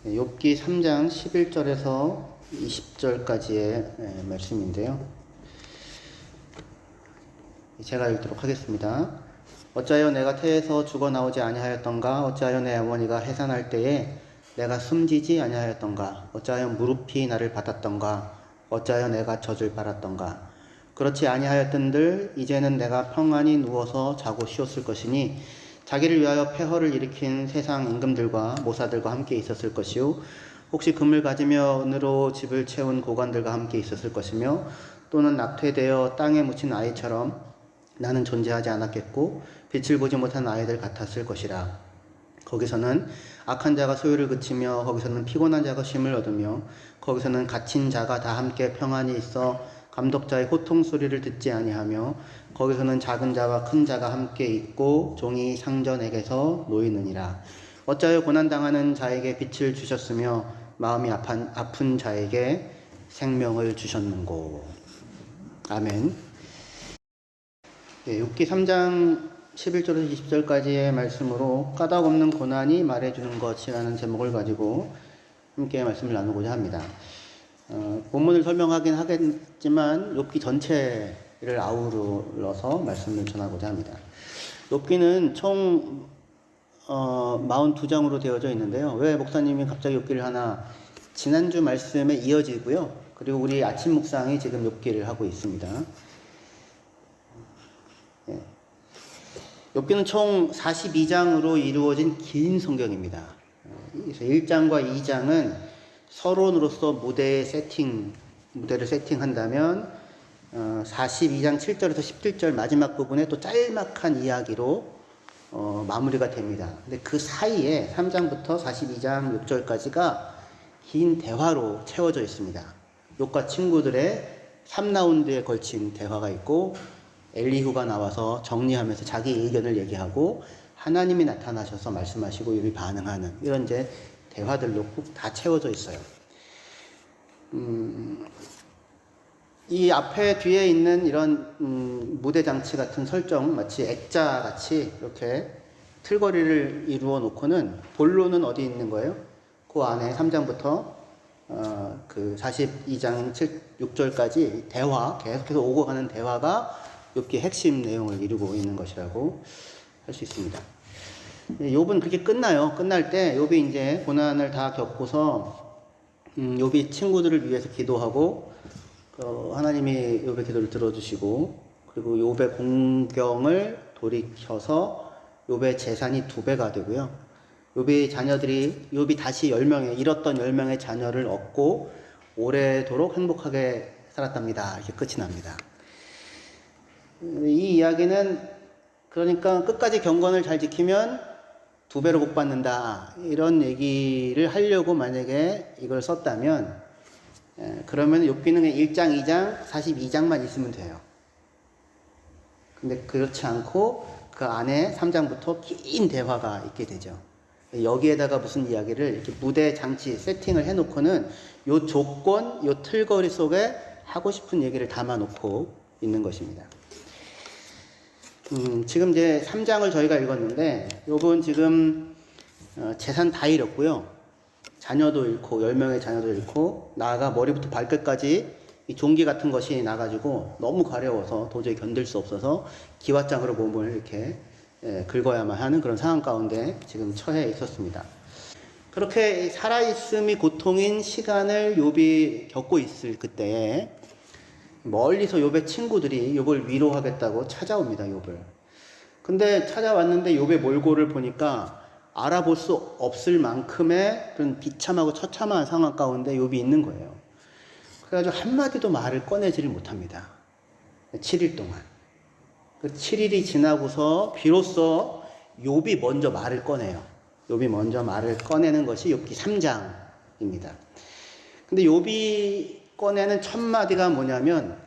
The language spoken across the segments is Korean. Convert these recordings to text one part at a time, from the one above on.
욥기 3장 11절에서 20절까지의 말씀인데요. 제가 읽도록 하겠습니다. 어찌하여 내가 태에서 죽어 나오지 아니하였던가? 어찌하여 내 어머니가 해산할 때에 내가 숨지지 아니하였던가? 어찌하여 무릎이 나를 받았던가? 어찌하여 내가 젖을 빨았던가? 그렇지 아니하였던들 이제는 내가 평안히 누워서 자고 쉬었을 것이니 자기를 위하여 폐허를 일으킨 세상 임금들과 모사들과 함께 있었을 것이요 혹시 금을 가지며 은으로 집을 채운 고관들과 함께 있었을 것이며 또는 낙태되어 땅에 묻힌 아이처럼 나는 존재하지 않았겠고 빛을 보지 못한 아이들 같았을 것이라. 거기서는 악한 자가 소유를 그치며 거기서는 피곤한 자가 쉼을 얻으며 거기서는 갇힌 자가 다 함께 평안히 있어 감독자의 호통 소리를 듣지 아니하며 거기서는 작은 자와 큰 자가 함께 있고 종이 상전에게서 놓이느니라. 어찌하여 고난당하는 자에게 빛을 주셨으며 마음이 아픈 자에게 생명을 주셨는고. 아멘. 욥기 3장 11절에서 20절까지의 말씀으로 까닭 없는 고난이 말해주는 것이라는 제목을 가지고 함께 말씀을 나누고자 합니다. 본문을 설명하긴 하겠지만 욥기 전체를 아우러서 말씀을 전하고자 합니다. 욥기는 총 42장으로 되어져 있는데요. 왜 목사님이 갑자기 욥기를 하나? 지난주 말씀에 이어지고요. 그리고 우리 아침 묵상이 지금 욥기를 하고 있습니다. 욥기는 총 42장으로 이루어진 긴 성경입니다. 그래서 1장과 2장은 서론으로서 무대를 세팅한다면 42장 7절에서 17절 마지막 부분에 또 짤막한 이야기로 마무리가 됩니다. 근데 그 사이에 3장부터 42장 6절까지가 긴 대화로 채워져 있습니다. 욥과 친구들의 3라운드에 걸친 대화가 있고 엘리후가 나와서 정리하면서 자기 의견을 얘기하고 하나님이 나타나셔서 말씀하시고 욥이 반응하는 이런 이제 대화들로 꼭 다 채워져 있어요. 이 앞에 뒤에 있는 이런 무대 장치 같은 설정 마치 액자 같이 이렇게 틀거리를 이루어 놓고는 본론은 어디 있는 거예요? 그 안에 3장부터 그 42장 6절까지 대화 계속해서 오고 가는 대화가 욥기의 핵심 내용을 이루고 있는 것이라고 할 수 있습니다. 욥은 그렇게 끝나요. 끝날 때 욥이 이제 고난을 다 겪고서 욥이 친구들을 위해서 기도하고 하나님이 욥의 기도를 들어주시고 그리고 욥의 공경을 돌이켜서 욥의 재산이 2배가 되고요. 욥이 다시 잃었던 10명의 자녀를 얻고 오래도록 행복하게 살았답니다. 이렇게 끝이 납니다. 이 이야기는 그러니까 끝까지 경건을 잘 지키면 2배로 복 받는다 이런 얘기를 하려고 만약에 이걸 썼다면 그러면 욥기는 1장, 2장, 42장만 있으면 돼요. 근데 그렇지 않고 그 안에 3장부터 긴 대화가 있게 되죠. 여기에다가 무슨 이야기를 이렇게 무대 장치 세팅을 해놓고는 요 조건, 요 틀거리 속에 하고 싶은 얘기를 담아놓고 있는 것입니다. 지금 이제 3장을 저희가 읽었는데 욥은 지금 재산 다 잃었고요. 자녀도 잃고 10명의 자녀도 잃고 나아가 머리부터 발끝까지 이 종기 같은 것이 나가지고 너무 가려워서 도저히 견딜 수 없어서 기왓장으로 몸을 이렇게 긁어야만 하는 그런 상황 가운데 지금 처해 있었습니다. 그렇게 살아있음이 고통인 시간을 욥이 겪고 있을 그때에 멀리서 욥의 친구들이 욥을 위로하겠다고 찾아옵니다. 욥을. 근데 찾아왔는데 욥의 몰골을 보니까 알아볼 수 없을 만큼의 그런 비참하고 처참한 상황 가운데 욥이 있는 거예요. 그래가지고 한마디도 말을 꺼내지를 못합니다. 7일 동안. 그 7일이 지나고서 비로소 욥이 먼저 말을 꺼내요. 욥이 먼저 말을 꺼내는 것이 욥기 3장입니다. 근데 욥이 꺼내는 첫 마디가 뭐냐면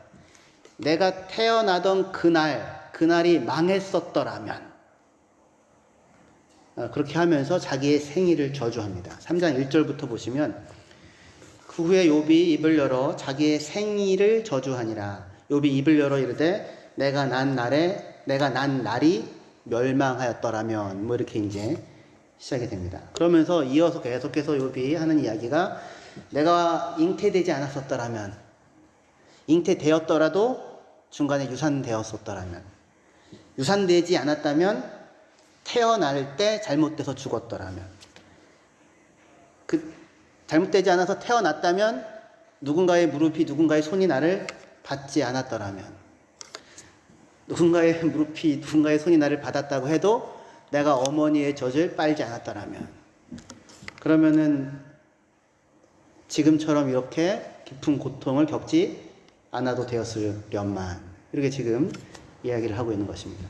내가 태어나던 그날이 망했었더라면 그렇게 하면서 자기의 생일을 저주합니다. 3장 1절부터 보시면 그 후에 욥이 입을 열어 자기의 생일을 저주하니라. 욥이 입을 열어 이르되 내가 난 날이 멸망하였더라면 뭐 이렇게 이제 시작이 됩니다. 그러면서 이어서 계속해서 욥이 하는 이야기가 내가 잉태되지 않았었더라면, 잉태되었더라도 중간에 유산되었었더라면, 유산되지 않았다면 태어날 때 잘못돼서 죽었더라면, 잘못되지 않아서 태어났다면 누군가의 무릎이 누군가의 손이 나를 받지 않았더라면, 누군가의 무릎이 누군가의 손이 나를 받았다고 해도 내가 어머니의 젖을 빨지 않았더라면, 그러면은 지금처럼 이렇게 깊은 고통을 겪지 않아도 되었으련만, 이렇게 지금 이야기를 하고 있는 것입니다.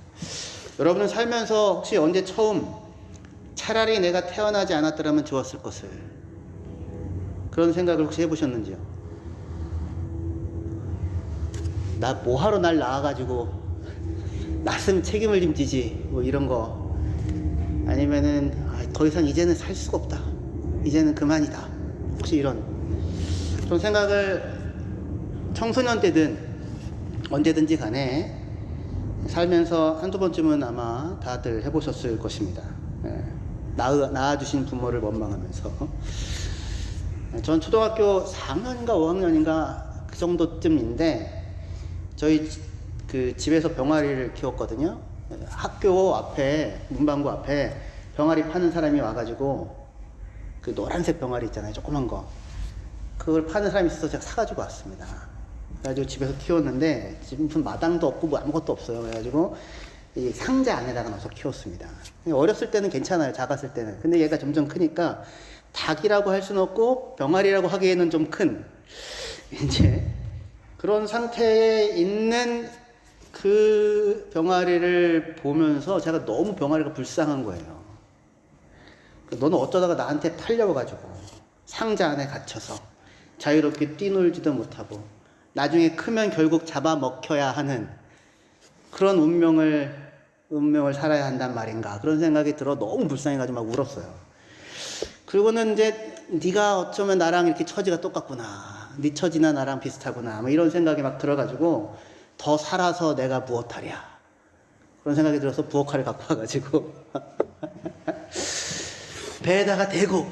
여러분은 살면서 혹시 언제 처음 차라리 내가 태어나지 않았더라면 좋았을 것을, 그런 생각을 혹시 해보셨는지요? 나 뭐하러 날 낳아가지고 낯선 책임을 좀 지지, 뭐 이런 거. 아니면은 더 이상 이제는 살 수가 없다, 이제는 그만이다, 혹시 이런 생각을 청소년 때든 언제든지 간에 살면서 한두 번쯤은 아마 다들 해보셨을 것입니다. 낳아주신 부모를 원망하면서. 전 초등학교 4학년인가 5학년인가 그 정도쯤인데, 저희 그 집에서 병아리를 키웠거든요. 학교 앞에, 문방구 앞에 병아리 파는 사람이 와가지고, 그 노란색 병아리 있잖아요, 조그만 거, 그걸 파는 사람이 있어서 제가 사가지고 왔습니다. 그래가지고 집에서 키웠는데, 지금 무슨 마당도 없고 뭐 아무것도 없어요. 그래가지고 이 상자 안에다가 넣어서 키웠습니다. 어렸을 때는 괜찮아요, 작았을 때는. 근데 얘가 점점 크니까 닭이라고 할 수는 없고 병아리라고 하기에는 좀 큰, 이제 그런 상태에 있는 그 병아리를 보면서 제가 너무 병아리가 불쌍한 거예요. 너는 어쩌다가 나한테 팔려가지고 상자 안에 갇혀서 자유롭게 뛰놀지도 못하고 나중에 크면 결국 잡아먹혀야 하는 그런 운명을 살아야 한단 말인가, 그런 생각이 들어 너무 불쌍해가지고 막 울었어요. 그리고는 이제 네가 어쩌면 나랑 이렇게 처지가 똑같구나, 네 처지나 나랑 비슷하구나, 뭐 이런 생각이 막 들어가지고 더 살아서 내가 무엇하랴, 그런 생각이 들어서 부엌칼을 갖고 와가지고 배에다가 대고,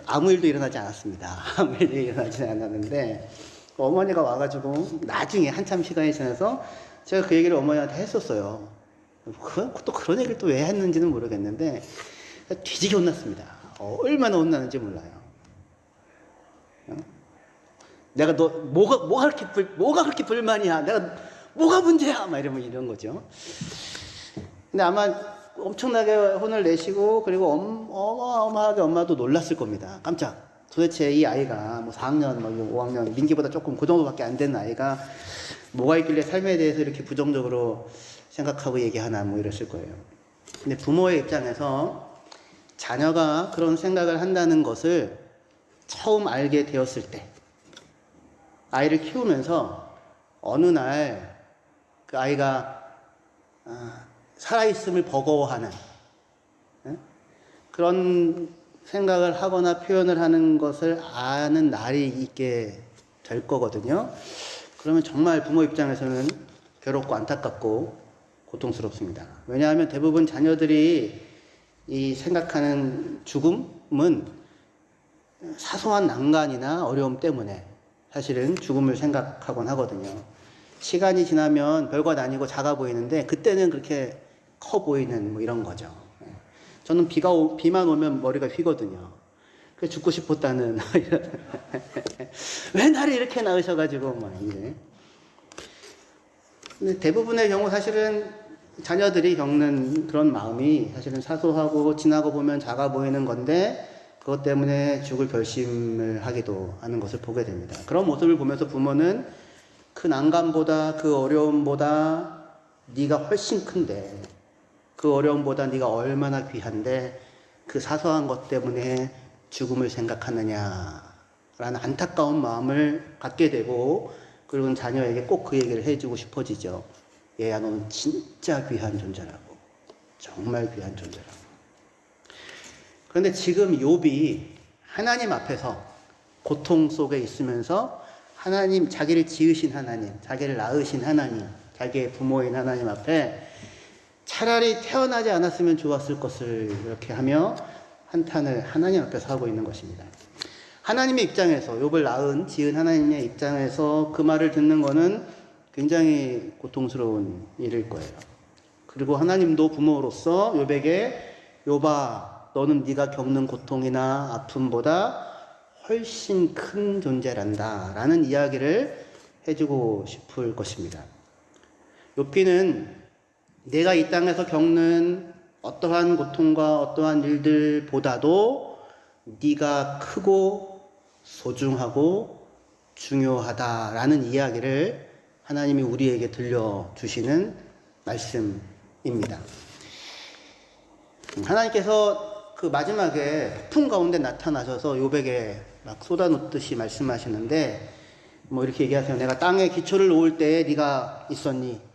아무 일도 일어나지 않았습니다. 아무 일도 일어나지 않았는데 어머니가 와가지고 나중에 한참 시간이 지나서 제가 그 얘기를 어머니한테 했었어요. 또 그런 얘기를 또 왜 했는지는 모르겠는데 뒤지게 혼났습니다. 얼마나 혼나는지 몰라요. 내가 너 뭐가 그렇게 불만이야? 내가 뭐가 문제야? 막 이런 거죠. 근데 아마 엄청나게 혼을 내시고, 그리고 어마어마하게 엄마도 놀랐을 겁니다. 깜짝. 도대체 이 아이가 뭐 4학년, 뭐 5학년, 민기보다 조금 그 정도밖에 안 되는 아이가 뭐가 있길래 삶에 대해서 이렇게 부정적으로 생각하고 얘기하나, 뭐 이랬을 거예요. 근데 부모의 입장에서 자녀가 그런 생각을 한다는 것을 처음 알게 되었을 때, 아이를 키우면서 어느 날 그 아이가 살아있음을 버거워하는 그런 생각을 하거나 표현을 하는 것을 아는 날이 있게 될 거거든요. 그러면 정말 부모 입장에서는 괴롭고 안타깝고 고통스럽습니다. 왜냐하면 대부분 자녀들이 이 생각하는 죽음은 사소한 난관이나 어려움 때문에 사실은 죽음을 생각하곤 하거든요. 시간이 지나면 별것 아니고 작아 보이는데 그때는 그렇게 커 보이는 뭐 이런 거죠. 저는 비만 오면 머리가 휘거든요. 그래서 죽고 싶었다는 왜 나를 이렇게 낳으셔가지고 막 이제. 근데 대부분의 경우 사실은 자녀들이 겪는 그런 마음이 사실은 사소하고 지나고 보면 작아 보이는 건데, 그것 때문에 죽을 결심을 하기도 하는 것을 보게 됩니다. 그런 모습을 보면서 부모는 그 난관보다, 그 어려움보다 네가 훨씬 큰데, 그 어려움보다 네가 얼마나 귀한데 그 사소한 것 때문에 죽음을 생각하느냐라는 안타까운 마음을 갖게 되고, 그리고 자녀에게 꼭 그 얘기를 해주고 싶어지죠. 얘야, 너는 진짜 귀한 존재라고. 정말 귀한 존재라고. 그런데 지금 욥이 하나님 앞에서 고통 속에 있으면서 하나님, 자기를 지으신 하나님, 자기를 낳으신 하나님, 자기의 부모인 하나님 앞에 차라리 태어나지 않았으면 좋았을 것을 이렇게 하며 한탄을 하나님 앞에서 하고 있는 것입니다. 하나님의 입장에서, 욥을 지은 하나님의 입장에서 그 말을 듣는 것은 굉장히 고통스러운 일일 거예요. 그리고 하나님도 부모로서 욥에게, 욥아, 너는 네가 겪는 고통이나 아픔보다 훨씬 큰 존재란다 라는 이야기를 해주고 싶을 것입니다. 욥기는 내가 이 땅에서 겪는 어떠한 고통과 어떠한 일들보다도 네가 크고 소중하고 중요하다라는 이야기를 하나님이 우리에게 들려주시는 말씀입니다. 하나님께서 그 마지막에 폭풍 가운데 나타나셔서 욥에게 막 쏟아놓듯이 말씀하시는데 뭐 이렇게 얘기하세요. 내가 땅에 기초를 놓을 때에 네가 있었니?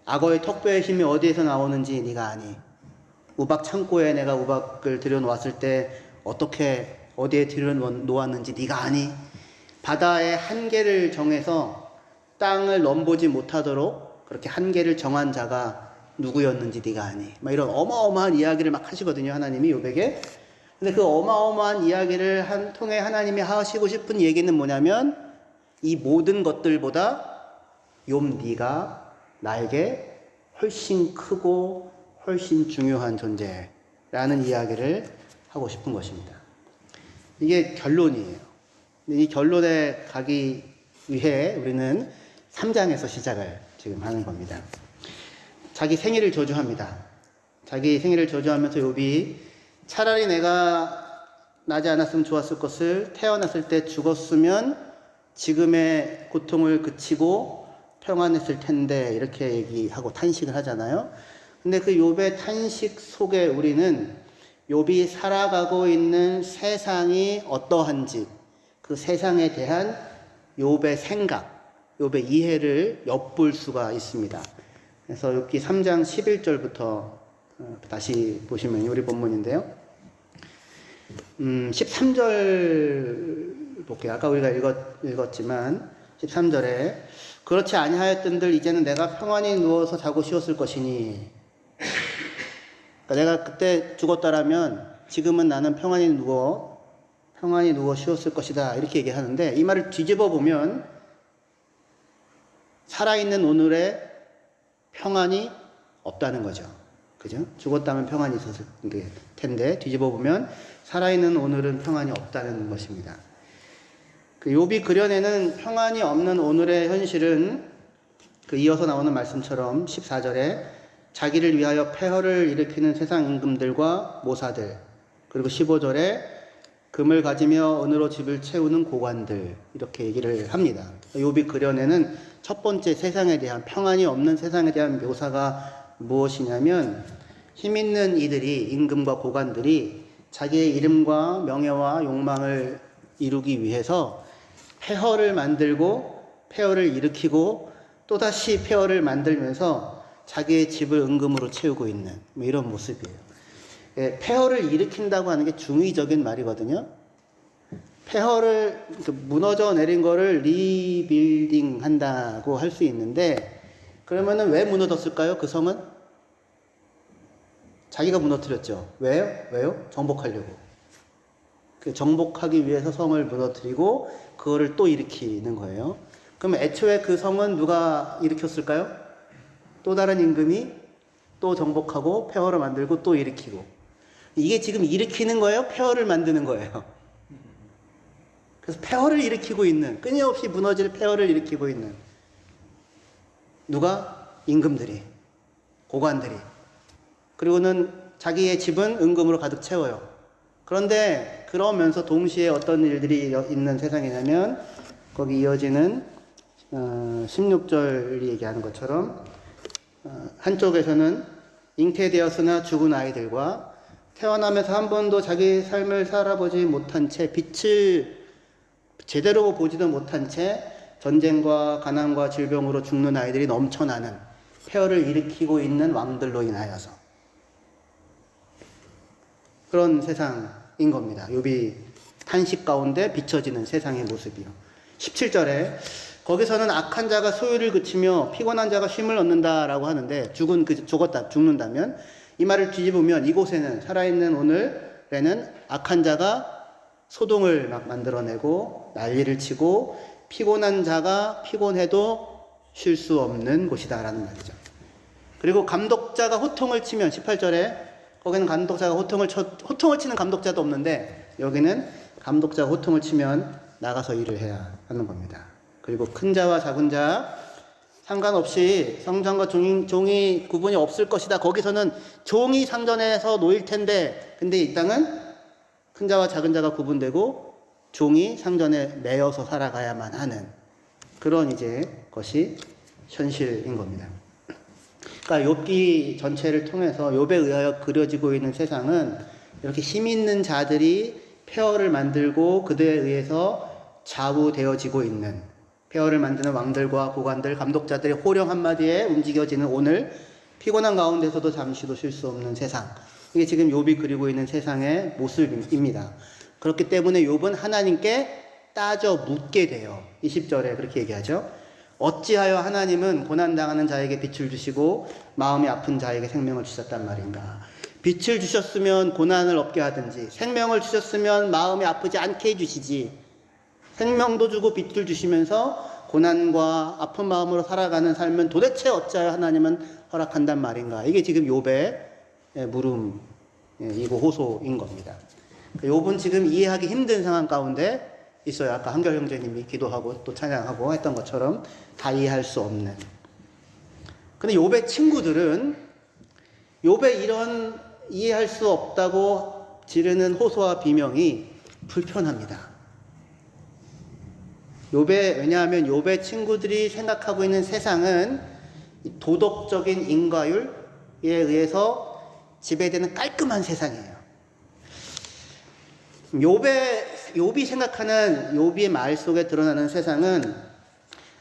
악어의 턱뼈의 힘이 어디에서 나오는지 네가 아니? 우박 창고에 내가 우박을 들여놓았을 때 어떻게 어디에 들여놓았는지 네가 아니? 바다의 한계를 정해서 땅을 넘보지 못하도록 그렇게 한계를 정한 자가 누구였는지 네가 아니? 막 이런 어마어마한 이야기를 막 하시거든요, 하나님이 욥에게. 근데 그 어마어마한 이야기를 통해 하나님이 하시고 싶은 얘기는 뭐냐면 이 모든 것들보다 욥 네가 나에게 훨씬 크고 훨씬 중요한 존재라는 이야기를 하고 싶은 것입니다. 이게 결론이에요. 이 결론에 가기 위해 우리는 3장에서 시작을 지금 하는 겁니다. 자기 생일을 저주합니다. 자기 생일을 저주하면서 욥이 차라리 내가 나지 않았으면 좋았을 것을, 태어났을 때 죽었으면 지금의 고통을 그치고 평안했을 텐데 이렇게 얘기하고 탄식을 하잖아요. 근데 그 욥의 탄식 속에 우리는 욥이 살아가고 있는 세상이 어떠한지, 그 세상에 대한 욥의 생각, 욥의 이해를 엿볼 수가 있습니다. 그래서 욥기 3장 11절부터 다시 보시면 우리 본문인데요. 13절 볼게요. 아까 우리가 읽었지만 13절에 그렇지 아니하였던들 이제는 내가 평안히 누워서 자고 쉬었을 것이니, 그러니까 내가 그때 죽었다라면 지금은 나는 평안히 누워 쉬었을 것이다 이렇게 얘기하는데, 이 말을 뒤집어 보면 살아있는 오늘에 평안이 없다는 거죠. 그죠? 죽었다면 평안이 있었을 텐데 뒤집어 보면 살아있는 오늘은 평안이 없다는 것입니다. 그 욥이 그려내는 평안이 없는 오늘의 현실은 그 이어서 나오는 말씀처럼 14절에 자기를 위하여 폐허를 일으키는 세상 임금들과 모사들, 그리고 15절에 금을 가지며 은으로 집을 채우는 고관들, 이렇게 얘기를 합니다. 욥이 그려내는 첫 번째 세상에 대한, 평안이 없는 세상에 대한 묘사가 무엇이냐면, 힘 있는 이들이, 임금과 고관들이 자기의 이름과 명예와 욕망을 이루기 위해서 폐허를 만들고 폐허를 일으키고 또다시 폐허를 만들면서 자기의 집을 은금으로 채우고 있는 뭐 이런 모습이에요. 폐허를 일으킨다고 하는 게 중의적인 말이거든요. 폐허를, 무너져 내린 거를 리빌딩 한다고 할 수 있는데, 그러면은 왜 무너졌을까요? 그 성은? 자기가 무너뜨렸죠. 왜요? 정복하려고. 정복하기 위해서 성을 무너뜨리고 그거를 또 일으키는 거예요. 그러면 애초에 그 성은 누가 일으켰을까요? 또 다른 임금이 또 정복하고 폐허를 만들고 또 일으키고. 이게 지금 일으키는 거예요? 폐허를 만드는 거예요? 그래서 폐허를 일으키고 있는, 끊임없이 무너질 폐허를 일으키고 있는 누가? 임금들이, 고관들이. 그리고는 자기의 집은 은금으로 가득 채워요. 그런데 그러면서 동시에 어떤 일들이 있는 세상이냐면, 거기 이어지는 16절이 얘기하는 것처럼 한쪽에서는 잉태되었으나 죽은 아이들과 태어나면서 한 번도 자기 삶을 살아보지 못한 채, 빛을 제대로 보지도 못한 채 전쟁과 가난과 질병으로 죽는 아이들이 넘쳐나는, 폐허를 일으키고 있는 왕들로 인하여서 그런 세상인 겁니다. 욥이 탄식 가운데 비춰지는 세상의 모습이요. 17절에 거기서는 악한 자가 소유를 그치며 피곤한 자가 쉼을 얻는다라고 하는데 죽는다면 이 말을 뒤집으면 이곳에는 살아있는 오늘에는 악한 자가 소동을 막 만들어내고 난리를 치고 피곤한 자가 피곤해도 쉴 수 없는 곳이다라는 말이죠. 그리고 감독자가 호통을 치면 18절에 거기는 감독자가 호통을 치는 감독자도 없는데 여기는 감독자가 호통을 치면 나가서 일을 해야 하는 겁니다. 그리고 큰 자와 작은 자 상관없이 성전과 종이 구분이 없을 것이다. 거기서는 종이 상전에서 놓일 텐데 근데 이 땅은 큰 자와 작은 자가 구분되고 종이 상전에 매여서 살아가야만 하는 그런 이제 것이 현실인 겁니다. 그러니까 욥기 전체를 통해서 욥에 의하여 그려지고 있는 세상은 이렇게 힘 있는 자들이 폐허를 만들고 그들에 의해서 좌우되어지고 있는 폐허를 만드는 왕들과 고관들, 감독자들의 호령 한마디에 움직여지는 오늘 피곤한 가운데서도 잠시도 쉴 수 없는 세상. 이게 지금 욥이 그리고 있는 세상의 모습입니다. 그렇기 때문에 욥은 하나님께 따져 묻게 돼요. 20절에 그렇게 얘기하죠. 어찌하여 하나님은 고난당하는 자에게 빛을 주시고 마음이 아픈 자에게 생명을 주셨단 말인가. 빛을 주셨으면 고난을 없게 하든지 생명을 주셨으면 마음이 아프지 않게 해주시지. 생명도 주고 빛을 주시면서 고난과 아픈 마음으로 살아가는 삶은 도대체 어찌하여 하나님은 허락한단 말인가. 이게 지금 욥의 물음이고 호소인 겁니다. 욥은 지금 이해하기 힘든 상황 가운데 있어요. 아까 한결 형제님이 기도하고 또 찬양하고 했던 것처럼 다 이해할 수 없는. 근데 욥의 친구들은 욥의 이런 이해할 수 없다고 지르는 호소와 비명이 불편합니다. 왜냐하면 욥의 친구들이 생각하고 있는 세상은 도덕적인 인과율에 의해서 지배되는 깔끔한 세상이에요. 욥이 생각하는 욥의 말 속에 드러나는 세상은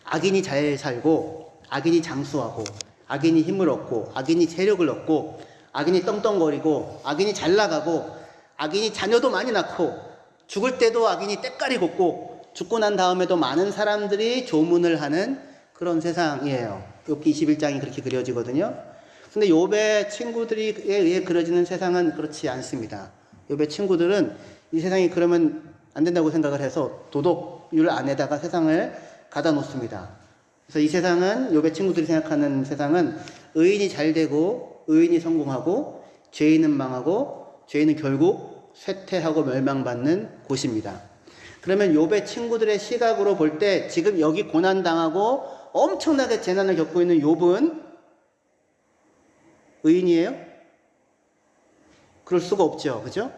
악인이 잘 살고 악인이 장수하고 악인이 힘을 얻고 악인이 세력을 얻고 악인이 떵떵거리고 악인이 잘 나가고 악인이 자녀도 많이 낳고 죽을 때도 악인이 때깔이 곱고 죽고 난 다음에도 많은 사람들이 조문을 하는 그런 세상이에요. 욥기 21장이 그렇게 그려지거든요. 근데 욥의 친구들에 의해 그려지는 세상은 그렇지 않습니다. 욥의 친구들은 이 세상이 그러면 안 된다고 생각을 해서 도덕률 안에다가 세상을 가다 놓습니다. 그래서 이 세상은 욥의 친구들이 생각하는 세상은 의인이 잘 되고 의인이 성공하고 죄인은 망하고 죄인은 결국 쇠퇴하고 멸망받는 곳입니다. 그러면 욥의 친구들의 시각으로 볼 때 지금 여기 고난당하고 엄청나게 재난을 겪고 있는 욥은 의인이에요? 그럴 수가 없죠. 그죠?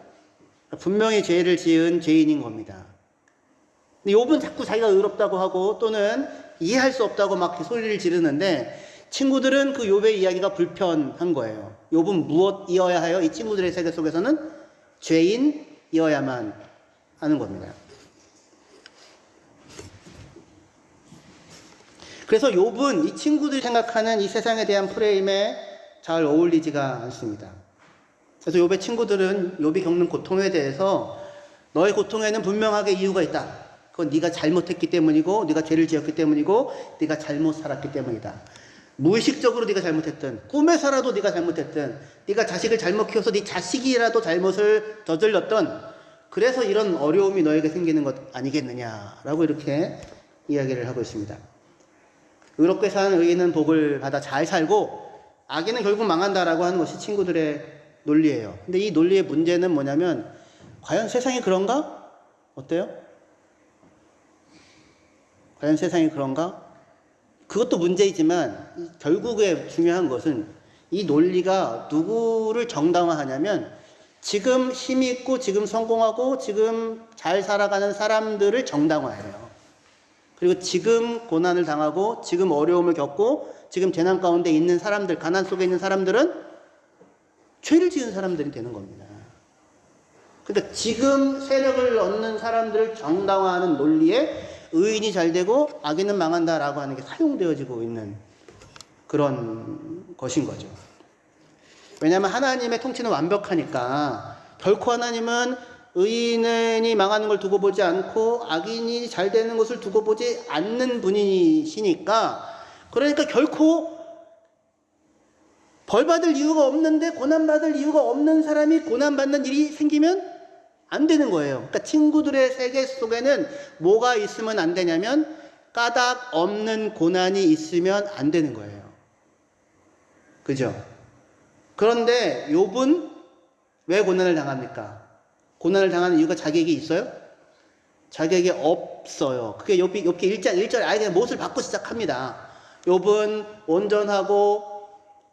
분명히 죄를 지은 죄인인 겁니다. 근데 욥은 자꾸 자기가 의롭다고 하고 또는 이해할 수 없다고 막 소리를 지르는데 친구들은 그 욥의 이야기가 불편한 거예요. 욥은 무엇이어야 하여 이 친구들의 세계 속에서는 죄인이어야만 하는 겁니다. 그래서 욥은 이 친구들이 생각하는 이 세상에 대한 프레임에 잘 어울리지가 않습니다. 그래서 욥의 친구들은 욥이 겪는 고통에 대해서 너의 고통에는 분명하게 이유가 있다. 그건 네가 잘못했기 때문이고 네가 죄를 지었기 때문이고 네가 잘못 살았기 때문이다. 무의식적으로 네가 잘못했든 꿈에서라도 네가 잘못했든 네가 자식을 잘못 키워서 네 자식이라도 잘못을 저질렀던 그래서 이런 어려움이 너에게 생기는 것 아니겠느냐라고 이렇게 이야기를 하고 있습니다. 의롭게 사는 의인은 복을 받아 잘 살고 악인은 결국 망한다라고 하는 것이 친구들의 논리예요. 근데 이 논리의 문제는 뭐냐면 과연 세상이 그런가? 어때요? 과연 세상이 그런가? 그것도 문제이지만 결국에 중요한 것은 이 논리가 누구를 정당화하냐면 지금 힘이 있고 지금 성공하고 지금 잘 살아가는 사람들을 정당화해요. 그리고 지금 고난을 당하고 지금 어려움을 겪고 지금 재난 가운데 있는 사람들, 가난 속에 있는 사람들은 죄를 지은 사람들이 되는 겁니다. 그러니까 지금 세력을 얻는 사람들을 정당화하는 논리에 의인이 잘 되고 악인은 망한다라고 하는 게 사용되어지고 있는 그런 것인 거죠. 왜냐하면 하나님의 통치는 완벽하니까 결코 하나님은 의인이 망하는 걸 두고 보지 않고 악인이 잘 되는 것을 두고 보지 않는 분이시니까, 그러니까 결코 벌받을 이유가 없는데 고난받을 이유가 없는 사람이 고난받는 일이 생기면 안 되는 거예요. 그러니까 친구들의 세계 속에는 뭐가 있으면 안 되냐면 까닭 없는 고난이 있으면 안 되는 거예요. 그죠? 그런데 욥은 왜 고난을 당합니까? 고난을 당하는 이유가 자격이 있어요? 자격이 없어요. 그게 욥기 1절 아예 못을 받고 시작합니다. 욥은 온전하고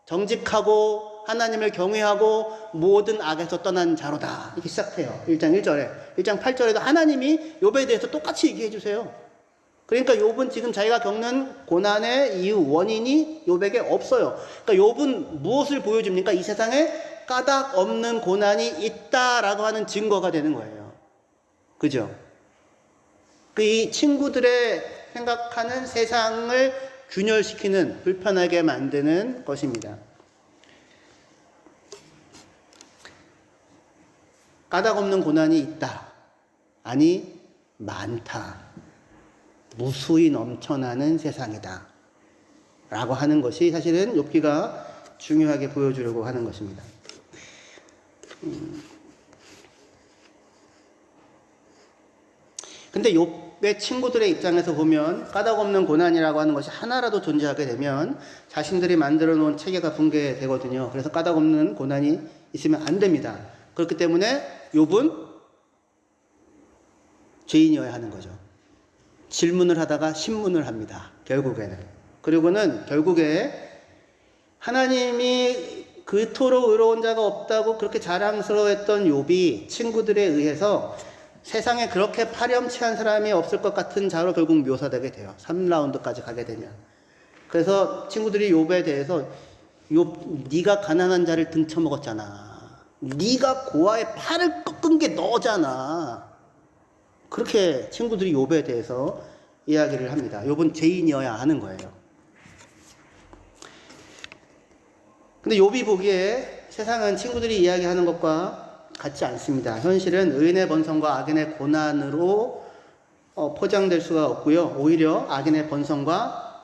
정직하고 하나님을 경외하고 모든 악에서 떠난 자로다. 이렇게 시작해요. 1장 1절에. 1장 8절에도 하나님이 욥에 대해서 똑같이 얘기해 주세요. 그러니까 욥은 지금 자기가 겪는 고난의 이유, 원인이 욥에게 없어요. 그러니까 욥은 무엇을 보여줍니까? 이 세상에 까닭 없는 고난이 있다라고 하는 증거가 되는 거예요. 그죠? 이 친구들의 생각하는 세상을 균열시키는, 불편하게 만드는 것입니다. 까닭 없는 고난이 있다. 아니, 많다. 무수히 넘쳐나는 세상이다. 라고 하는 것이 사실은 욥기가 중요하게 보여주려고 하는 것입니다. 근데 욥의 친구들의 입장에서 보면 까닭 없는 고난이라고 하는 것이 하나라도 존재하게 되면 자신들이 만들어 놓은 체계가 붕괴되거든요. 그래서 까닭 없는 고난이 있으면 안 됩니다. 그렇기 때문에 욥은 죄인이어야 하는 거죠. 질문을 하다가 신문을 합니다. 결국에는. 그리고는 결국에 하나님이 그토록 의로운 자가 없다고 그렇게 자랑스러워했던 욥이 친구들에 의해서 세상에 그렇게 파렴치한 사람이 없을 것 같은 자로 결국 묘사되게 돼요. 3라운드까지 가게 되면. 그래서 친구들이 욥에 대해서 욥, 네가 가난한 자를 등쳐먹었잖아. 네가 고아의 팔을 꺾은 게 너잖아. 그렇게 친구들이 욥에 대해서 이야기를 합니다. 욥은 죄인이어야 하는 거예요. 근데 욥이 보기에 세상은 친구들이 이야기하는 것과 같지 않습니다. 현실은 의인의 번성과 악인의 고난으로 포장될 수가 없고요. 오히려 악인의 번성과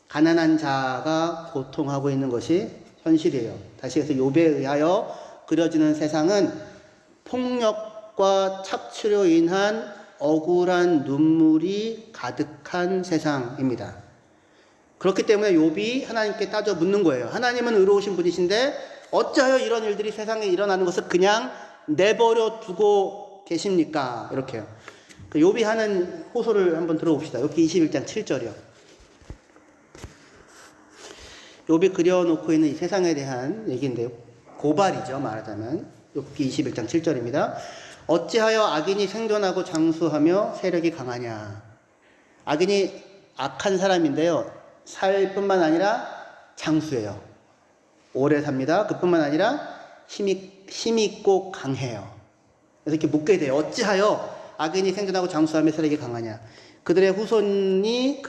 가난한 자가 고통하고 있는 것이 현실이에요. 다시 해서 욥에 의하여 그려지는 세상은 폭력과 착취로 인한 억울한 눈물이 가득한 세상입니다. 그렇기 때문에 욥이 하나님께 따져 묻는 거예요. 하나님은 의로우신 분이신데 어찌하여 이런 일들이 세상에 일어나는 것을 그냥 내버려 두고 계십니까? 이렇게요. 욥이 하는 호소를 한번 들어봅시다. 욥기 21장 7절이요. 욥이 그려놓고 있는 이 세상에 대한 얘기인데요. 고발이죠, 말하자면. 욥기 21장 7절입니다. 어찌하여 악인이 생존하고 장수하며 세력이 강하냐. 악인이 악한 사람인데요. 살 뿐만 아니라 장수예요. 오래 삽니다. 그뿐만 아니라 힘있고 강해요. 그래서 이렇게 묻게 돼요. 어찌하여 악인이 생존하고 장수하며 세력이 강하냐. 그들의 후손이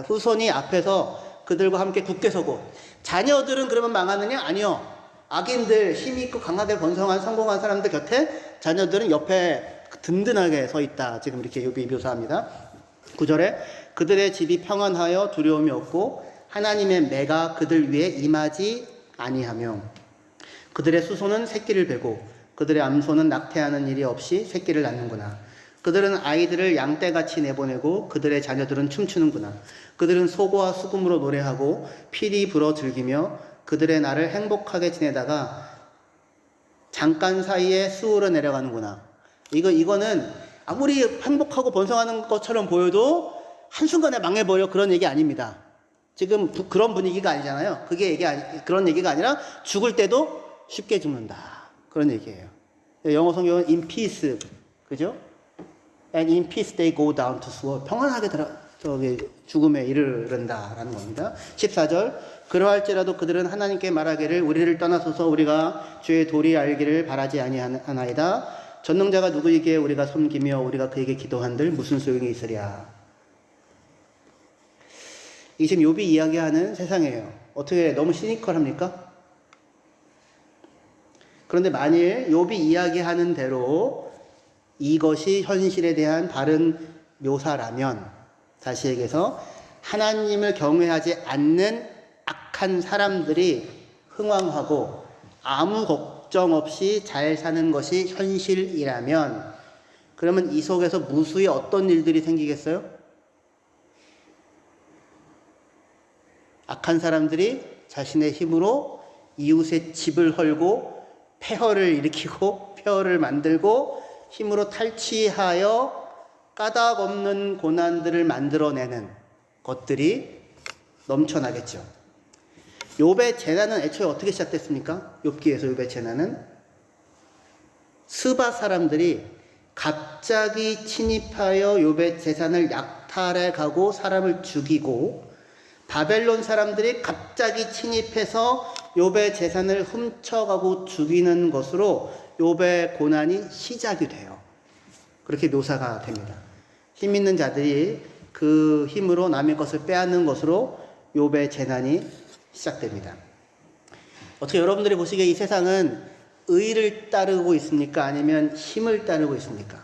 후손이 앞에서 그들과 함께 굳게 서고, 자녀들은 그러면 망하느냐? 아니요. 악인들, 힘있고 강하게 번성한 성공한 사람들 곁에 자녀들은 옆에 든든하게 서 있다. 지금 이렇게 욥이 묘사합니다. 9절에 그들의 집이 평안하여 두려움이 없고 하나님의 매가 그들 위에 임하지 아니하며 그들의 수소는 새끼를 베고 그들의 암소는 낙태하는 일이 없이 새끼를 낳는구나. 그들은 아이들을 양떼같이 내보내고 그들의 자녀들은 춤추는구나. 그들은 소고와 수금으로 노래하고 필이 불어 즐기며 그들의 날을 행복하게 지내다가 잠깐 사이에 수우러 내려가는구나. 이거는 아무리 행복하고 번성하는 것처럼 보여도 한순간에 망해버려, 그런 얘기 아닙니다. 지금 그런 분위기가 아니잖아요. 그런 얘기가 아니라 죽을 때도 쉽게 죽는다, 그런 얘기예요. 영어 성경은 in peace, 그죠? And in peace they go down to sword. 평안하게 죽음에 이르른다라는 겁니다. 14절 그러할지라도 그들은 하나님께 말하기를 우리를 떠나소서 우리가 주의 도리 알기를 바라지 아니하나이다. 전능자가 누구이기에 우리가 섬기며 우리가 그에게 기도한들 무슨 소용이 있으랴. 이 지금 욥이 이야기하는 세상이에요. 어떻게 너무 시니컬합니까? 그런데 만일 욥이 이야기하는 대로 이것이 현실에 대한 바른 묘사라면, 다시 얘기해서 하나님을 경외하지 않는 악한 사람들이 흥왕하고 아무 걱정 없이 잘 사는 것이 현실이라면, 그러면 이 속에서 무수히 어떤 일들이 생기겠어요? 악한 사람들이 자신의 힘으로 이웃의 집을 헐고 폐허를 일으키고 폐허를 만들고 힘으로 탈취하여 까닭 없는 고난들을 만들어내는 것들이 넘쳐나겠죠. 욥의 재난은 애초에 어떻게 시작됐습니까? 욥기에서 욥의 재난은 스바 사람들이 갑자기 침입하여 욥의 재산을 약탈해 가고 사람을 죽이고, 바벨론 사람들이 갑자기 침입해서 욥의 재산을 훔쳐가고 죽이는 것으로 욥의 고난이 시작이 돼요. 그렇게 묘사가 됩니다. 힘 있는 자들이 그 힘으로 남의 것을 빼앗는 것으로 욥의 재난이 시작됩니다. 어떻게 여러분들이 보시기에 이 세상은 의를 따르고 있습니까? 아니면 힘을 따르고 있습니까?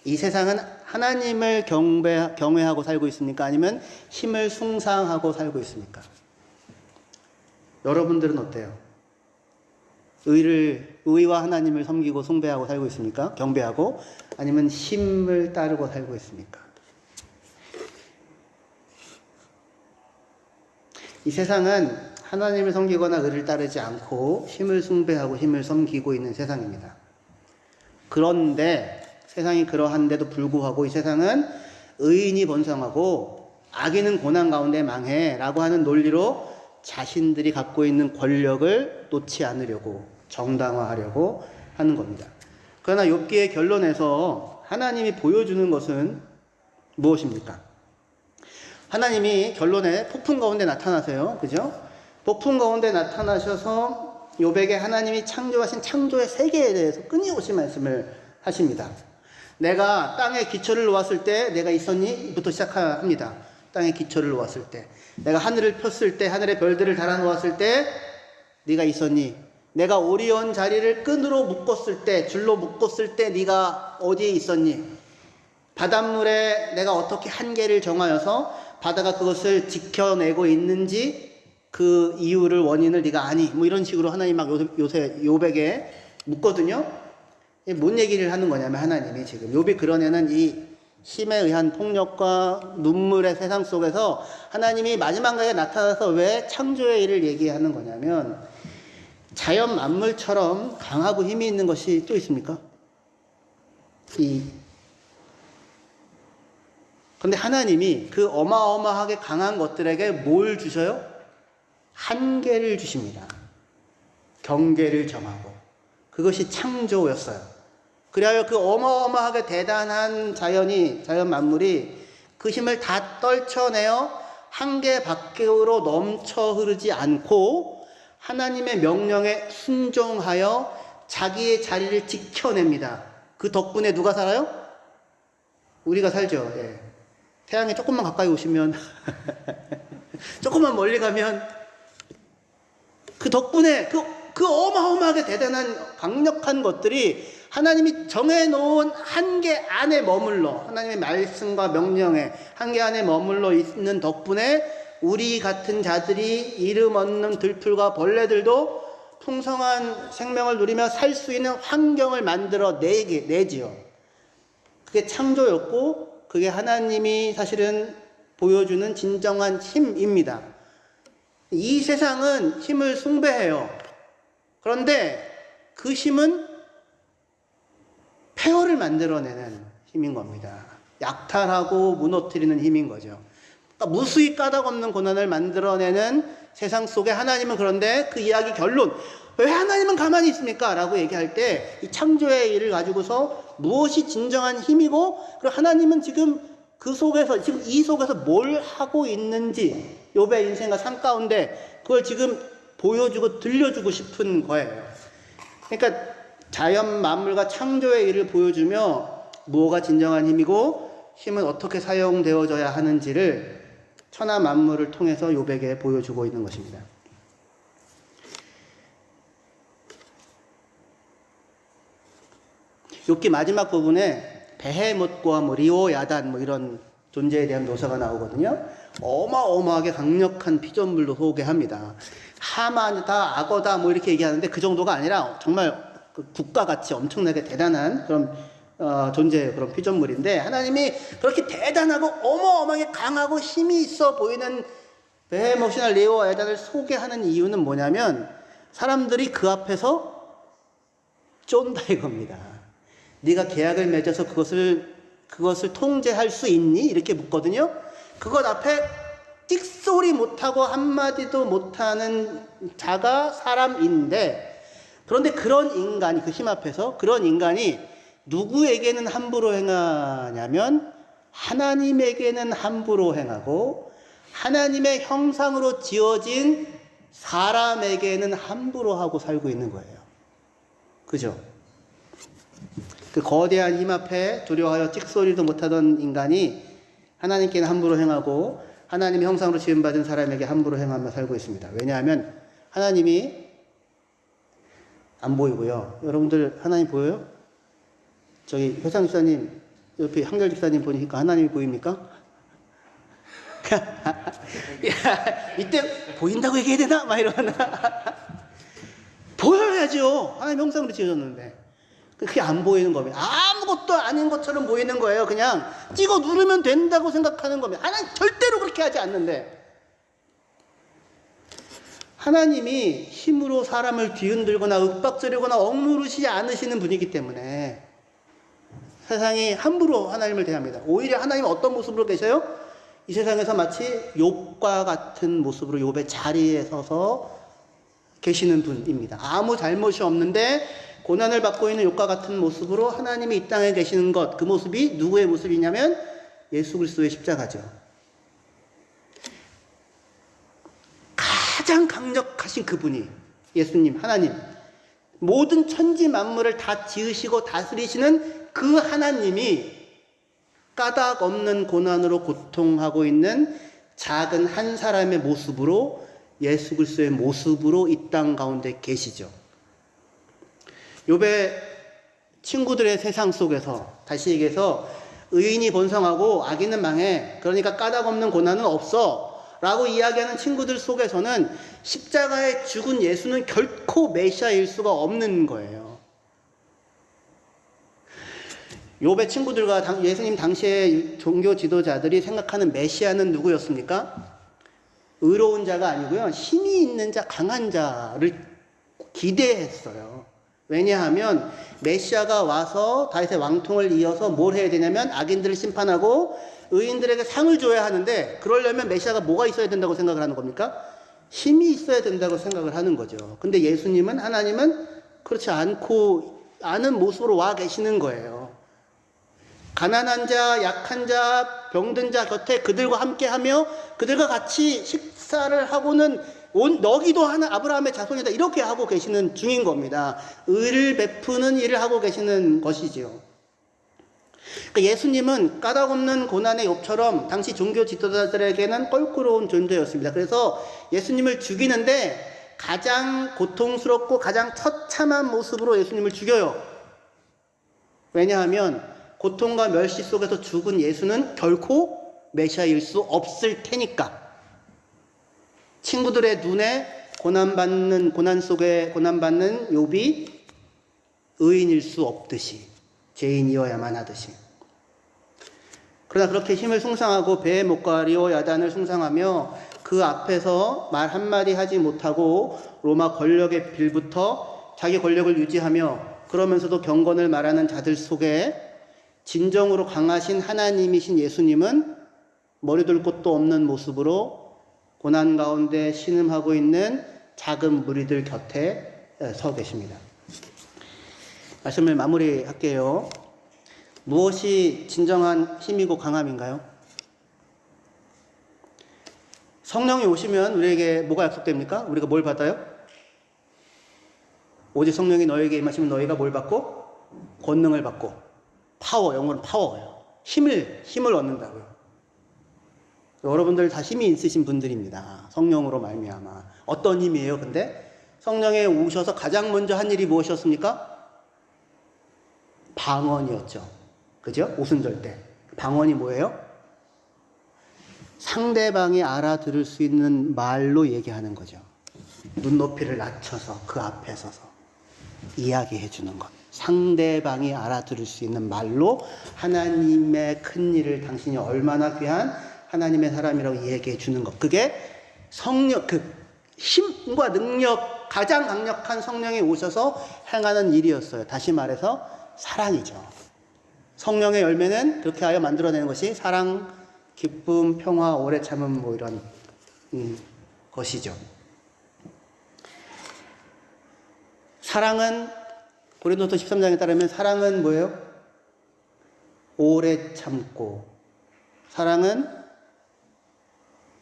이 세상은 하나님을 경외하고 살고 있습니까? 아니면 힘을 숭상하고 살고 있습니까? 여러분들은 어때요? 의와 하나님을 섬기고 숭배하고 살고 있습니까? 경배하고? 아니면 힘을 따르고 살고 있습니까? 이 세상은 하나님을 섬기거나 의를 따르지 않고 힘을 숭배하고 힘을 섬기고 있는 세상입니다. 그런데 세상이 그러한데도 불구하고 이 세상은 의인이 번성하고 악인은 고난 가운데 망해 라고 하는 논리로 자신들이 갖고 있는 권력을 놓지 않으려고 정당화하려고 하는 겁니다. 그러나 욥기의 결론에서 하나님이 보여주는 것은 무엇입니까? 하나님이 결론에 폭풍 가운데 나타나세요. 그죠? 폭풍 가운데 나타나셔서 욥에게 하나님이 창조하신 창조의 세계에 대해서 끊임없이 말씀을 하십니다. 내가 땅에 기초를 놓았을 때 내가 있었니? 부터 시작합니다. 땅에 기초를 놓았을 때, 내가 하늘을 폈을 때, 하늘의 별들을 달아 놓았을 때 네가 있었니? 내가 오리온 자리를 끈으로 묶었을 때, 줄로 묶었을 때 네가 어디에 있었니? 바닷물에 내가 어떻게 한계를 정하여서 바다가 그것을 지켜내고 있는지 그 이유를, 원인을 네가 아니? 뭐 이런 식으로 하나님 막 요새 욥에게 묻거든요. 뭔 얘기를 하는 거냐면, 하나님이 지금 욥이 그려내는 이 힘에 의한 폭력과 눈물의 세상 속에서 하나님이 마지막에 나타나서 왜 창조의 일을 얘기하는 거냐면, 자연 만물처럼 강하고 힘이 있는 것이 또 있습니까? 그런데 하나님이 그 어마어마하게 강한 것들에게 뭘 주셔요? 한계를 주십니다. 경계를 정하고. 그것이 창조였어요. 그리하여 그 어마어마하게 대단한 자연 만물이 그 힘을 다 떨쳐내어 한계 밖으로 넘쳐 흐르지 않고 하나님의 명령에 순종하여 자기의 자리를 지켜냅니다. 그 덕분에 누가 살아요? 우리가 살죠. 예. 태양에 조금만 가까이 오시면 조금만 멀리 가면 그 덕분에 그 어마어마하게 대단한 강력한 것들이 하나님이 정해놓은 한계 안에 머물러, 하나님의 말씀과 명령에 한계 안에 머물러 있는 덕분에 우리 같은 자들이 이름 없는 들풀과 벌레들도 풍성한 생명을 누리며 살 수 있는 환경을 만들어 내지요. 그게 창조였고, 그게 하나님이 사실은 보여주는 진정한 힘입니다. 이 세상은 힘을 숭배해요. 그런데 그 힘은 폐허를 만들어내는 힘인 겁니다. 약탈하고 무너뜨리는 힘인 거죠. 그러니까 무수히 까닭 없는 고난을 만들어내는 세상 속에 하나님은, 그런데 그 이야기 결론, 왜 하나님은 가만히 있습니까? 라고 얘기할 때 이 창조의 일을 가지고서 무엇이 진정한 힘이고, 그리고 하나님은 지금 그 속에서, 지금 이 속에서 뭘 하고 있는지, 욥의 인생과 삶 가운데 그걸 지금 보여주고 들려주고 싶은 거예요. 그러니까 자연 만물과 창조의 일을 보여주며 무엇가 진정한 힘이고 힘은 어떻게 사용되어져야 하는지를 천하 만물을 통해서 욥에게 보여주고 있는 것입니다. 욥기 마지막 부분에 베헤못과 뭐 리오 야단 뭐 이런 존재에 대한 묘사가 나오거든요. 어마어마하게 강력한 피조물로 소개합니다. 하마다 악어다 뭐 이렇게 얘기하는데 그 정도가 아니라 정말 그 국가같이 엄청나게 대단한 그런 존재예요. 그런 피조물인데 하나님이 그렇게 대단하고 어마어마하게 강하고 힘이 있어 보이는 베헤못이나 리오와 야단을 소개하는 이유는 뭐냐면 사람들이 그 앞에서 쫀다 이겁니다. 네가 계약을 맺어서 그것을 통제할 수 있니? 이렇게 묻거든요. 그것 앞에 찍소리 못하고 한마디도 못하는 자가 사람인데, 그런데 그런 인간이, 그 힘 앞에서 그런 인간이 누구에게는 함부로 행하냐면 하나님에게는 함부로 행하고 하나님의 형상으로 지어진 사람에게는 함부로 하고 살고 있는 거예요. 그죠? 그 거대한 힘 앞에 두려워하여 찍소리도 못하던 인간이 하나님께는 함부로 행하고 하나님의 형상으로 지음받은 사람에게 함부로 행하며 살고 있습니다. 왜냐하면 하나님이 안 보이고요. 여러분들 하나님 보여요? 저기 효상 집사님 옆에 한결 집사님 보니까 하나님이 보입니까? 야, 이때 보인다고 얘기해야 되나? 막 이러나. 보여야죠. 하나님 형상으로 지어졌는데. 그게 안 보이는 겁니다. 아무것도 아닌 것처럼 보이는 거예요. 그냥 찍어 누르면 된다고 생각하는 겁니다. 하나님 절대로 그렇게 하지 않는데. 하나님이 힘으로 사람을 뒤흔들거나 윽박지르거나 억누르시지 않으시는 분이기 때문에 세상이 함부로 하나님을 대합니다. 오히려 하나님은 어떤 모습으로 계셔요? 이 세상에서 마치 욥과 같은 모습으로 욥의 자리에 서서 계시는 분입니다. 아무 잘못이 없는데 고난을 받고 있는 욥과 같은 모습으로 하나님이 이 땅에 계시는 것, 그 모습이 누구의 모습이냐면 예수 그리스도의 십자가죠. 가장 강력하신 그분이 예수님, 하나님, 모든 천지 만물을 다 지으시고 다스리시는 그 하나님이 까닭 없는 고난으로 고통하고 있는 작은 한 사람의 모습으로 예수 그리스도의 모습으로 이 땅 가운데 계시죠. 욥의 친구들의 세상 속에서 다시 얘기해서 의인이 번성하고 악인은 망해, 그러니까 까닭 없는 고난은 없어 라고 이야기하는 친구들 속에서는 십자가에 죽은 예수는 결코 메시아일 수가 없는 거예요. 욥의 친구들과 예수님 당시의 종교 지도자들이 생각하는 메시아는 누구였습니까? 의로운 자가 아니고요, 힘이 있는 자, 강한 자를 기대했어요. 왜냐하면 메시아가 와서 다윗의 왕통을 이어서 뭘 해야 되냐면 악인들을 심판하고 의인들에게 상을 줘야 하는데, 그러려면 메시아가 뭐가 있어야 된다고 생각을 하는 겁니까? 힘이 있어야 된다고 생각을 하는 거죠. 근데 예수님은, 하나님은 그렇지 않은 모습으로 와 계시는 거예요. 가난한 자, 약한 자, 병든 자 곁에 그들과 함께 하며 그들과 같이 식사를 하고는 너기도 하는 아브라함의 자손이다, 이렇게 하고 계시는 중인 겁니다. 의를 베푸는 일을 하고 계시는 것이지요. 그러니까 예수님은 까닭없는 고난의 욥처럼 당시 종교 지도자들에게는 껄끄러운 존재였습니다. 그래서 예수님을 죽이는데 가장 고통스럽고 가장 처참한 모습으로 예수님을 죽여요. 왜냐하면 고통과 멸시 속에서 죽은 예수는 결코 메시아일 수 없을 테니까. 친구들의 눈에 고난 속에 고난받는 욥이 의인일 수 없듯이 죄인이어야만 하듯이. 그러나 그렇게 힘을 숭상하고 베헤못과 리오 야단을 숭상하며 그 앞에서 말 한마디 하지 못하고 로마 권력의 빌부터 자기 권력을 유지하며 그러면서도 경건을 말하는 자들 속에 진정으로 강하신 하나님이신 예수님은 머리둘 곳도 없는 모습으로 고난 가운데 신음하고 있는 작은 무리들 곁에 서 계십니다. 말씀을 마무리할게요. 무엇이 진정한 힘이고 강함인가요? 성령이 오시면 우리에게 뭐가 약속됩니까? 우리가 뭘 받아요? 오직 성령이 너에게 임하시면 너희가 뭘 받고? 권능을 받고. 파워, 영어는 파워예요. 힘을 얻는다고요. 여러분들 다 힘이 있으신 분들입니다. 성령으로 말미암아. 어떤 힘이에요? 근데 성령에 오셔서 가장 먼저 한 일이 무엇이었습니까? 방언이었죠. 그죠? 오순절 때. 방언이 뭐예요? 상대방이 알아들을 수 있는 말로 얘기하는 거죠. 눈높이를 낮춰서 그 앞에 서서 이야기해 주는 것. 상대방이 알아들을 수 있는 말로 하나님의 큰 일을 당신이 얼마나 귀한 하나님의 사람이라고 얘기해 주는 것. 그게 성령, 그 힘과 능력, 가장 강력한 성령이 오셔서 행하는 일이었어요. 다시 말해서 사랑이죠. 성령의 열매는 그렇게 하여 만들어내는 것이 사랑, 기쁨, 평화, 오래 참음 뭐 이런 것이죠. 사랑은 고린도서 13장에 따르면 사랑은 뭐예요? 오래 참고, 사랑은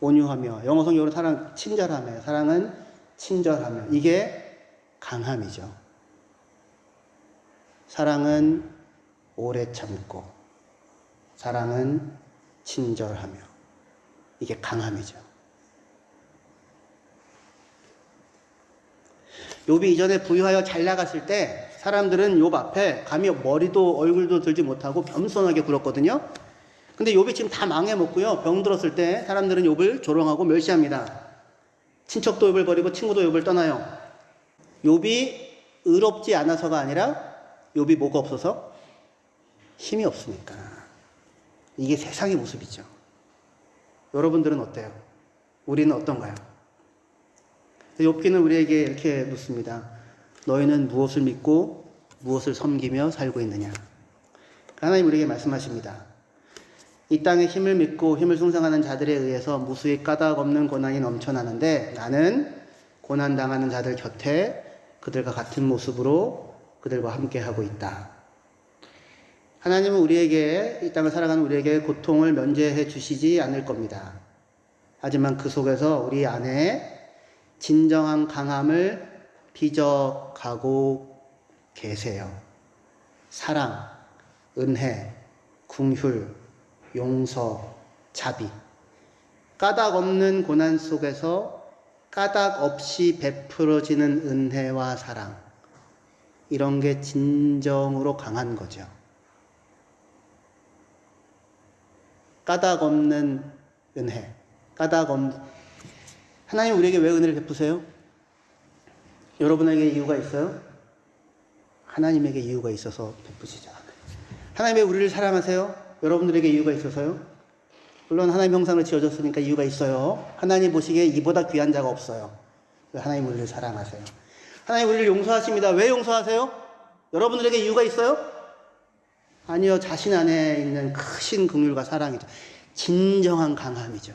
온유하며, 영어 성경으로 사랑 친절하며, 사랑은 친절하며, 이게 강함이죠. 사랑은 오래 참고, 사랑은 친절하며, 이게 강함이죠. 욥이 이전에 부유하여 잘 나갔을 때 사람들은 욥 앞에 감히 머리도 얼굴도 들지 못하고 겸손하게 굴었거든요. 근데 욥이 지금 다 망해먹고요. 병 들었을 때 사람들은 욥을 조롱하고 멸시합니다. 친척도 욥을 버리고 친구도 욥을 떠나요. 욥이 의롭지 않아서가 아니라 욥이 뭐가 없어서? 힘이 없으니까. 이게 세상의 모습이죠. 여러분들은 어때요? 우리는 어떤가요? 욥기는 우리에게 이렇게 묻습니다. 너희는 무엇을 믿고 무엇을 섬기며 살고 있느냐? 하나님 우리에게 말씀하십니다. 이 땅에 힘을 믿고 힘을 숭상하는 자들에 의해서 무수히 까닭 없는 고난이 넘쳐나는데 나는 고난당하는 자들 곁에 그들과 같은 모습으로 그들과 함께하고 있다. 하나님은 우리에게, 이 땅을 살아가는 우리에게 고통을 면제해 주시지 않을 겁니다. 하지만 그 속에서 우리 안에 진정한 강함을 빚어가고 계세요. 사랑, 은혜, 긍휼, 용서, 자비. 까닭 없는 고난 속에서 까닭 없이 베풀어지는 은혜와 사랑. 이런 게 진정으로 강한 거죠. 까닭 없는 은혜. 하나님 우리에게 왜 은혜를 베푸세요? 여러분에게 이유가 있어요? 하나님에게 이유가 있어서 베푸시죠. 하나님 왜 우리를 사랑하세요? 여러분들에게 이유가 있어서요? 물론 하나님 형상을 지어줬으니까 이유가 있어요. 하나님 보시기에 이보다 귀한 자가 없어요. 하나님 우리를 사랑하세요. 하나님 우리를 용서하십니다. 왜 용서하세요? 여러분들에게 이유가 있어요? 아니요. 자신 안에 있는 크신 긍휼과 사랑이죠. 진정한 강함이죠.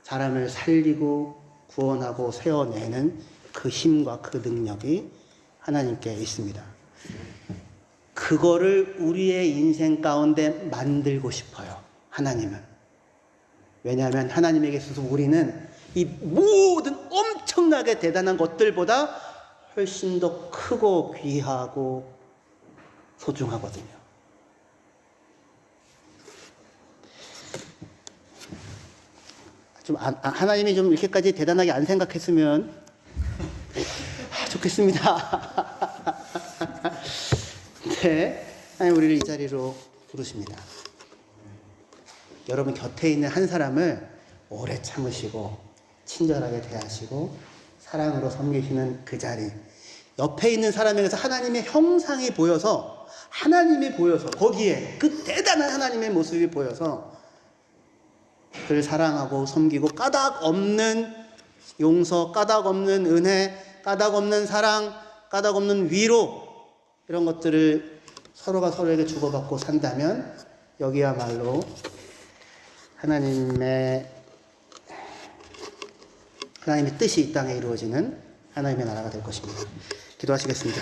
사람을 살리고 구원하고 세워내는 그 힘과 그 능력이 하나님께 있습니다. 그거를 우리의 인생 가운데 만들고 싶어요. 하나님은. 왜냐하면 하나님에게 있어서 우리는 이 모든 엄청나게 대단한 것들보다 훨씬 더 크고 귀하고 소중하거든요. 하나님이 좀 이렇게까지 대단하게 안 생각했으면 좋겠습니다. 네, 하나님 우리를 이 자리로 부르십니다. 여러분 곁에 있는 한 사람을 오래 참으시고 친절하게 대하시고 사랑으로 섬기시는 그 자리, 옆에 있는 사람에게서 하나님의 형상이 보여서, 하나님이 보여서, 거기에 그 대단한 하나님의 모습이 보여서 그를 사랑하고 섬기고 까닭 없는 용서, 까닭 없는 은혜, 까닭 없는 사랑, 까닭 없는 위로, 이런 것들을 서로가 서로에게 주고받고 산다면 여기야말로 하나님의 뜻이 이 땅에 이루어지는 하나님의 나라가 될 것입니다. 기도하시겠습니다.